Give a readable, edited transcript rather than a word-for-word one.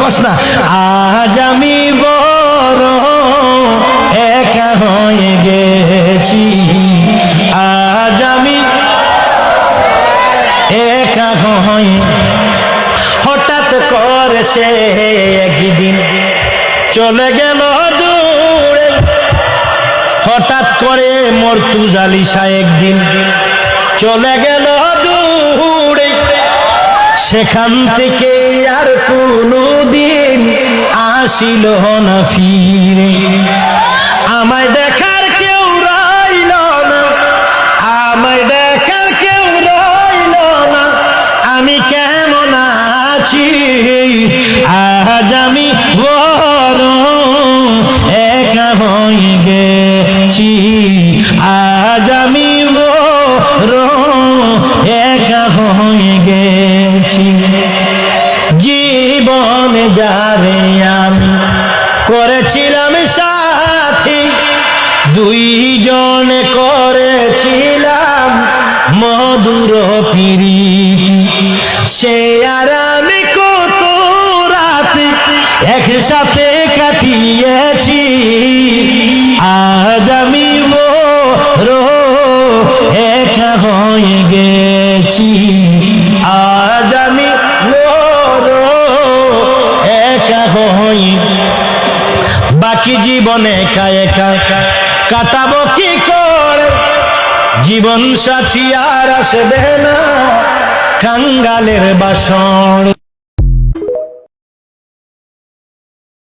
কস না। আজ আমি বড় একা হয়ে গেছি, আজ আমি একা হয়ে। হঠাৎ করে সে একদিন চলে গেল দূরে, হঠাৎ করে মর্তুজালিশা একদিন চলে গেল দূরে, সেখান থেকে আর কোনদিন আসিল না ফিরে। আমায় দেখার কেউ রইল না, আমায় দেখার কেউ রইল না, আমি কেমন আছি আজ আমি বড় একা হয়ে গেছি, আজ আমি বড় একা হয়ে গেছি। জীবনে যারে আমি করেছিলাম সাথী, দুইজনে করেছিলাম মধুর প্রীতি, সে আর আমি কত রাত একসাথে কাটিয়েছি, আজ আমি বড় একা হয়ে গেছি, আজ আমি বড় একা হয়ে। বাকি জীবনে একা একা কাটাবো কি করে, জীবন সাথী আর আসবে না কাঙ্গালের বাসর।